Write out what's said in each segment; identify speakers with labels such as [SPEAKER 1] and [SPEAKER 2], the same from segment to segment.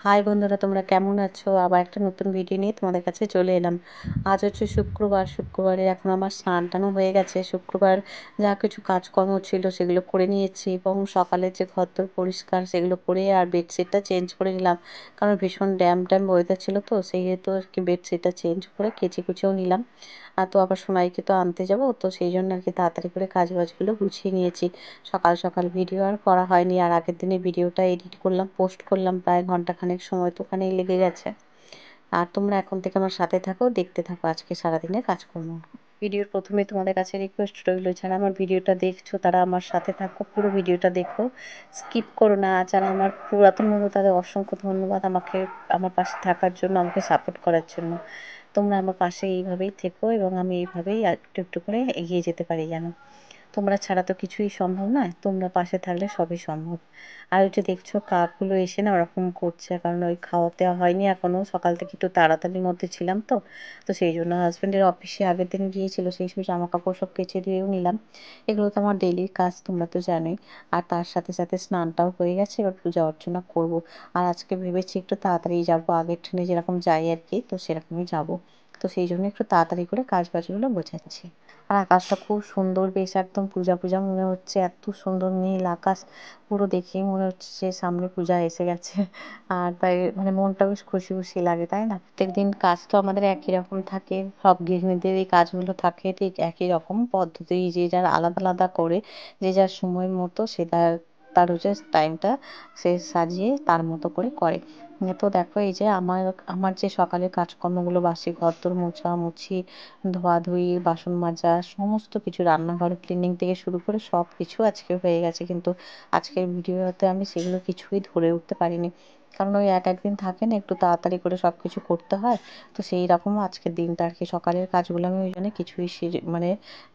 [SPEAKER 1] High বন্ধুরা, তোমরা কেমন আছো? আবার একটা নতুন ভিডিও নিয়ে তোমাদের কাছে চলে এলাম। আজ হচ্ছে শুক্রবার। শুক্রবারে এখন আমার স্নান টানও হয়ে গেছে। শুক্রবার যা কিছু কাজকর্ম ছিল সেগুলো করে নিয়েছি এবং সকালে যে ঘরদোর পরিষ্কার সেগুলো করে আর বেডশিটটা চেঞ্জ করে নিলাম, কারণ ভীষণ ড্যাম ওয়েদার ছিল, তো সেই হেতু আর কি বেডশিটটা চেঞ্জ করে কেচে কুচেও নিলাম। আর তো আবার সোনাইকে তো আনতে যাবো, তো সেই জন্য আর কি তাড়াতাড়ি করে কাজ বাজগুলো গুছিয়ে নিয়েছি। সকাল সকাল ভিডিও আর করা হয়নি, আর আগের দিনে ভিডিওটা এডিট করলাম, পোস্ট করলাম, প্রায় ঘন্টাখানেক সময় তো ওখানেই লেগে গেছে। আর তোমরা এখন থেকে আমার সাথে থাকো, দেখতে থাকো আজকে সারাদিনের কাজকর্ম। ভিডিওর প্রথমে তোমাদের কাছে রিকোয়েস্ট রইল, যারা আমার ভিডিওটা দেখছো তারা আমার সাথে থাকো, পুরো ভিডিওটা দেখো, স্কিপ করো না। যারা আমার পুরাতন বন্ধু তাদের অসংখ্য ধন্যবাদ আমাকে আমার পাশে থাকার জন্য, আমাকে সাপোর্ট করার জন্য। তোমরা আমার পাশে এইভাবেই থেকো এবং আমি এইভাবেই একটু একটু করে এগিয়ে যেতে পারি যেন। তোমরা ছাড়া তো কিছুই সম্ভব নয়, তোমরা পাশে থাকলে সবই সম্ভব। আর ওই যে দেখছো কাকগুলো এসে না ওরকম করছে, কারণ ওই খাওয়া দেওয়া হয়নি এখনো, সকাল থেকে একটু তাড়াতাড়ির মধ্যে ছিলাম তো। তো সেই জন্য হাজব্যান্ডের অফিসে আগের দিন গিয়েছিল, সেই সব জামা কাপড় সব কেচে ধুয়েও নিলাম। এগুলো তো আমার ডেইলি কাজ, তোমরা তো জানোই। আর তার সাথে সাথে স্নানটাও হয়ে গেছে, এবার পূজা অর্চনা করব। আর আজকে ভেবেছি একটু তাড়াতাড়ি যাবো, আগের ট্রেনে যেরকম যাই আর কি, তো সেরকমই যাব। তো সেই জন্য একটু তাড়াতাড়ি করে কাজ বাজগুলো গোছাচ্ছি। আর আকাশটা খুব সুন্দর, বেশ একদম পূজা পূজা মনে হচ্ছে, এত সুন্দর নীল আকাশ। পুরো দেখেই মনে হচ্ছে যে সামনে পূজা এসে গেছে। আর তাই মানে মনটা বেশ খুশি খুশি লাগে, তাই না? প্রত্যেকদিন কাজ তো আমাদের একই রকম থাকে, সব গৃহিণীদের এই কাজগুলো থাকে ঠিক একই রকম পদ্ধতি, যে যার আলাদা আলাদা করে, যে যার সময় মতো সে তার তার হচ্ছে টাইমটা সে সাজিয়ে তার মতো করে করে। তো দেখো এই যে আমার আমার যে সকালের কাজকর্মগুলো, বাসি ঘরদোর মোছামুছি, ধোয়াধুয়ি, বাসন মাজা, সমস্ত কিছু, রান্নাঘর ক্লিনিং থেকে শুরু করে সব কিছু আজকে হয়ে গেছে। কিন্তু আজকের ভিডিওতে আমি সেগুলো কিছুই ধরে উঠতে পারিনি, কারণ ওই এক একদিন থাকে না একটু তাড়াতাড়ি করে সব কিছু করতে হয়। তো সেই রকম আজকের দিনটা আর কি, সকালের কাজগুলো আমি ওই জন্য কিছুই মানে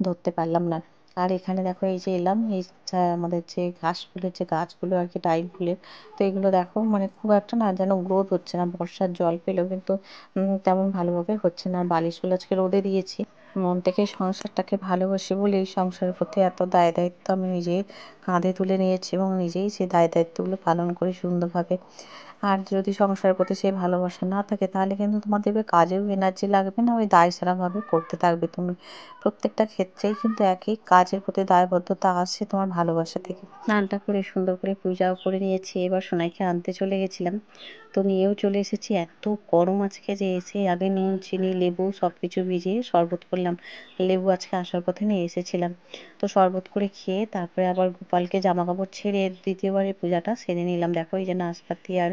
[SPEAKER 1] ধরতে পারলাম না। আর এখানে দেখো এই যে এলাম, এই আমাদের যে ঘাস ফুলের যে গাছগুলো আর কি, টাইম ফুলের, তো এগুলো দেখো মানে খুব একটা না যেন গ্রোথ হচ্ছে না, বর্ষার জল পেলেও কিন্তু তেমন ভালোভাবে হচ্ছে না। আর বালিশগুলো আজকে রোদে দিয়েছি। মন থেকে সংসারটাকে ভালোবাসি বলে এই সংসারের প্রতি এত দায় দায়িত্ব আমি নিজেই কাঁধে তুলে নিয়েছি এবং নিজেই সেই দায় দায়িত্বগুলো পালন করি সুন্দরভাবে। আর যদি সংসারের প্রতি সেই ভালোবাসা না থাকে, তাহলে কিন্তু তোমার দেখবে কাজেও এনার্জি লাগবে না, ওই দায়সারাভাবে করতে থাকবে তুমি। প্রত্যেকটা ক্ষেত্রেই কিন্তু একই, কাজের প্রতি দায়বদ্ধতা আসে তোমার ভালোবাসা থেকে। স্নানটা করে সুন্দর করে পূজাও করে নিয়েছি, এবার সোনাইকে আনতে চলে গেছিলাম। তো নিয়েও চলে এসেছি, এত গরম আজকে যে এসে আগে নুন চিনি লেবু সব কিছু ভিজিয়ে শরবত করলাম। লেবু আজকে আসার পথে নিয়ে এসেছিলাম। তো শরবত করে খেয়ে তারপরে আবার গোপালকে জামা কাপড় ছেড়ে দ্বিতীয়বারে পূজাটা সেরে নিলাম। দেখো এই যে নাশপাতি আর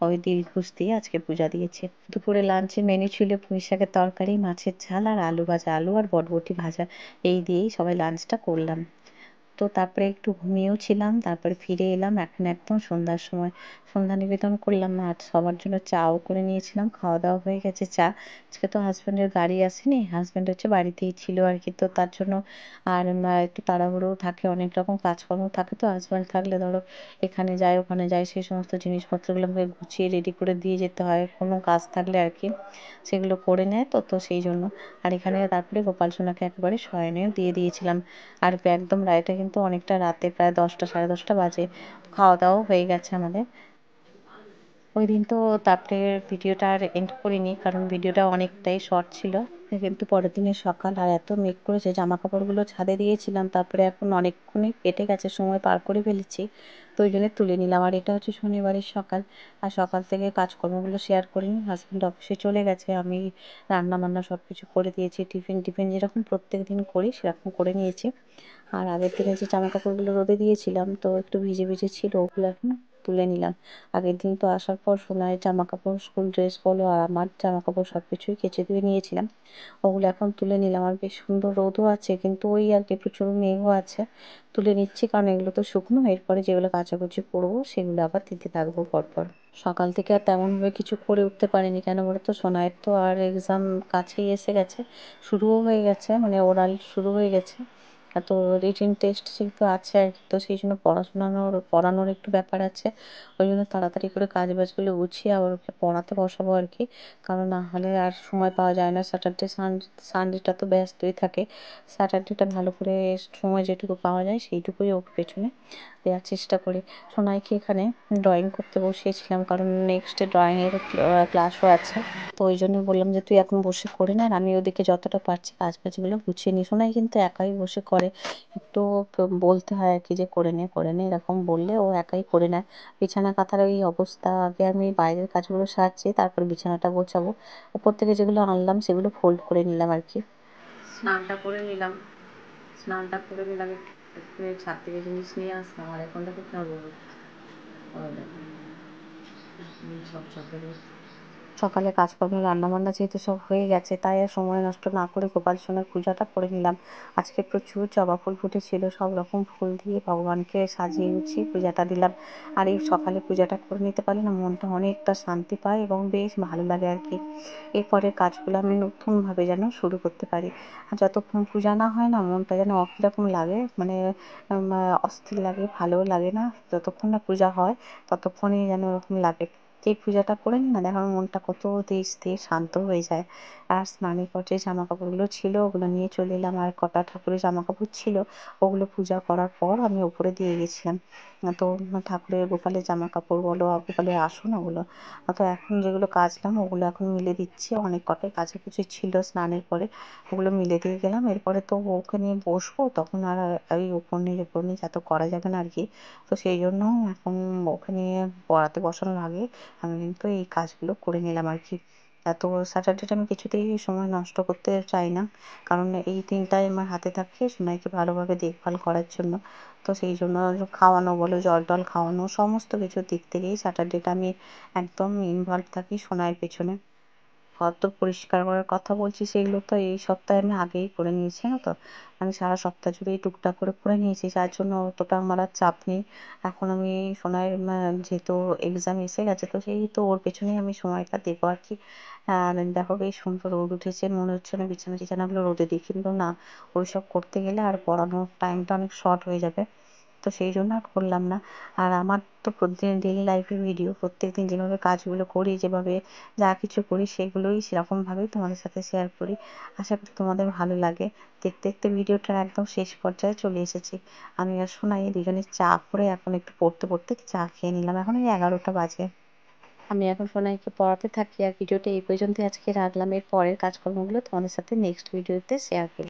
[SPEAKER 1] ওই দিলকুশ দিয়ে আজকে পূজা দিয়েছে। দুপুরে লাঞ্চের মেনু ছিল পুঁই শাকের তরকারি, মাছের ঝাল আর আলু ভাজা, আলু আর বরবটি ভাজা। এই দিয়েই সবাই লাঞ্চটা করলাম। তো তারপরে একটু ঘুমিয়েও ছিলাম, তারপরে ফিরে এলাম এখন একদম সন্ধ্যার সময়। সন্ধ্যা নিবেদন করলাম, আর সবার জন্য চাও করে নিয়েছিলাম, খাওয়া দাওয়া হয়ে গেছে। চা আজকে তো হাজব্যান্ডের গাড়ি আসেনি, হাজব্যান্ড হচ্ছে বাড়িতেই ছিল আর কি, তো তার জন্য আর একটু তাড়াহুড়োও থাকে, অনেক রকম কাজকর্ম থাকে, তো হাজব্যান্ড থাকলে ধরো এখানে যায় ওখানে যায়, সেই সমস্ত জিনিসপত্রগুলো আমাকে গুছিয়ে রেডি করে দিয়ে যেতে হয়, কোনো কাজ থাকলে আর কি সেগুলো করে নেয়। তো তো সেই জন্য আর এখানে তারপরে গোপাল সোনাকে একেবারে শয়নেও দিয়ে দিয়েছিলাম। আর একদম রায়টা কিন্তু অনেকটা রাতে, প্রায় 10টা সাড়ে 10টা বাজে। খাওয়া দাওয়াও হয়ে গেছে আমাদের। ওই দিন তো তারপরে ভিডিওটা আর এন্ড করিনি, কারণ ভিডিওটা অনেকটাই শর্ট ছিল। কিন্তু পরের দিনে সকাল আর এত মেঘ করেছে, জামা কাপড়গুলো ছাদে দিয়েছিলাম, তারপরে এখন অনেকক্ষণই কেটে গেছে, সময় পার করে ফেলেছি, তো ওই জন্য তুলে নিলাম। আর এটা হচ্ছে শনিবারের সকাল। আর সকাল থেকে কাজকর্মগুলো শেয়ার করিনি, হাজব্যান্ড অফিসে চলে গেছে, আমি রান্না বান্না সব কিছু করে দিয়েছি, টিফিন টিফিন যেরকম প্রত্যেক দিন করি সেরকম করে নিয়েছি। আর আগের দিনে যে জামা কাপড়গুলো রোদে দিয়েছিলাম তো একটু ভিজে ভিজে ছিল, ওগুলো এখন তুলে নিলাম। আগের দিন তো আসার পর সোনার জামা কাপড়, স্কুল ড্রেস বলো আর আমার জামা কাপড় সব কিছুই কেচে ধুয়ে নিয়েছিলাম, ওগুলো এখন তুলে নিলাম। আর বেশ সুন্দর রোদও আছে, কিন্তু ওই আর কি প্রচুর মেঘও আছে। তুলে নিচ্ছি কারণ এগুলো তো শুকনো, এরপরে যেগুলো কাচাকুচি করবো সেগুলো আবার দিতে থাকবো পরপর। সকাল থেকে আর তেমনভাবে কিছু করে উঠতে পারিনি, কেন বলো তো, সোনাইয়ের তো আর এক্সাম কাছেই এসে গেছে, শুরুও হয়ে গেছে, মানে ওরাল শুরু হয়ে গেছে। তো রিটেন টেস্ট যেহেতু আছে আর কি, তো সেই জন্য পড়ানোর একটু ব্যাপার আছে। ওই জন্য তাড়াতাড়ি করে কাজ বাজগুলো গুছিয়ে আবার ওকে পড়াতে বসাবো আর কি, কারণ না হলে আর সময় পাওয়া যায় না। স্যাটারডে সানডেটা তো ব্যস্তই থাকে। স্যাটারডেটা ভালো করে সময় যেটুকু পাওয়া যায় সেইটুকুই ওর পেছনে দেওয়ার চেষ্টা করি। সোনাইকে এখানে ড্রয়িং করতে বসিয়েছিলাম, কারণ নেক্সট ডে ড্রয়িংয়ের ক্লাসও আছে। তো ওই জন্য বললাম যে তুই এখন বসে করে নে, আর আমি ওদিকে যতটা পারছি কাজ বাজগুলো গুছিয়ে নিই। সোনাই কিন্তু একাই বসে করে, একটু বলতে হয় আর কি যে করে নে করে নে, এরকম বললে ও একাই করে নেয়। বিছানা কাঁথার ওই অবস্থা, আগে আমি বাইরের কাজগুলো সারছি, তারপর বিছানাটা গোছাবো। উপর থেকে যেগুলো আনলাম সেগুলো ফোল্ড করে নিলাম আর কি। স্নানটা করে নিলাম, একটু ছাদ থেকে জিনিস নিয়ে আসলাম, আর এখন দেখো সকালে কাজকর্ম রান্নাবান্না যেহেতু সব হয়ে গেছে, তাই আর সময় নষ্ট না করে গোপাল সোনার পূজাটা করে নিলাম। আজকে প্রচুর জবা ফুল ফুটেছিল, সব রকম ফুল দিয়ে ভগবানকে সাজিয়ে গুছিয়ে পূজাটা দিলাম। আর এই সকালে পূজাটা করে নিতে পারলে না মনটা অনেকটা শান্তি পায় এবং বেশ ভালো লাগে আর কি। এরপরে কাজগুলো আমি নতুনভাবে যেন শুরু করতে পারি। আর যতক্ষণ পূজা না হয় না মনটা যেন কীরকম লাগে, মানে অস্থির লাগে, ভালো লাগে না। যতক্ষণ না পূজা হয় ততক্ষণই যেন ওরকম লাগে। এই পূজাটা করে নিই না, দেখো আমার মনটা কত স্থির শান্ত হয়ে যায়। আর স্নানের পর যে জামা কাপড়গুলো ছিল ওগুলো নিয়ে চলে এলাম, আর কটা ঠাকুরের জামা কাপড় ছিল ওগুলো পূজা করার পর আমি উপরে দিয়ে গেছিলাম। তো ঠাকুরের গোপালের জামা কাপড় বলো, গোপালের আসন ওগুলো, তো এখন যেগুলো কাচলাম ওগুলো এখন মিলে দিচ্ছি। অনেক কটাই কাচাকুচি ছিল স্নানের পরে, ওগুলো মিলে দিয়ে গেলাম। এরপরে তো ওকে নিয়ে বসবো, তখন আর ওই উপর নিচ এত করা যাবে না আর কি। তো সেই জন্য এখন ওকে নিয়ে পড়াতে বসানোর আগে আমি কিন্তু এই কাজগুলো করে নিলাম আর কি। তো স্যাটারডেটা আমি কিছুতেই সময় নষ্ট করতে চাই না, কারণ এই দিনটাই আমার হাতে থাকে সোনাইকে ভালোভাবে দেখভাল করার জন্য। তো সেই জন্য খাওয়ানো বলো, জল টল খাওয়ানো, সমস্ত কিছুর দিক থেকেই স্যাটারডেটা আমি একদম ইনভলভ থাকি সোনাইয়ের পেছনে। ঘর তো পরিষ্কার করার কথা বলছি, সেগুলো তো এই সপ্তাহে আমি আগেই করে নিয়েছি, জানো তো। আমি সারা সপ্তাহ জুড়েই টুকটাক করে করে নিয়েছি, যার জন্য অতটা আমার আর চাপ নেই। এখন আমি সোনাইয়ের যেহেতু এক্সাম এসে গেছে, তো সেহেতু ওর পেছনেই আমি সময়টা দেবো আর কি। আর দেখো বেশ সুন্দর রোদ উঠেছে, মনে হচ্ছে না বিছানা টিছানাগুলো রোদে দিই, কিন্তু না, ওইসব করতে গেলে আর পড়ানোর টাইমটা অনেক শর্ট হয়ে যাবে। তো সেই জন্য আর করলাম না। আর আমার তো প্রতিদিন ডেইলি লাইফের ভিডিও, প্রত্যেকদিন যেভাবে কাজগুলো করি, যেভাবে যা কিছু করি সেগুলোই সেরকমভাবেই তোমাদের সাথে শেয়ার করি। আশা করি তোমাদের ভালো লাগে। দেখতে দেখতে ভিডিওটার একদম শেষ পর্যায়ে চলে এসেছি। আমি আর সোনাই দুজনে চা করে এখন একটু পড়তে পড়তে চা খেয়ে নিলাম। এখন এই 11টা বাজে। আমি এখন সোনাইকে পড়াতে থাকি, আর ভিডিওটা এই পর্যন্তই আজকে রাখলাম। এর পরের কাজকর্মগুলো তোমাদের সাথে নেক্সট ভিডিওতে শেয়ার করব।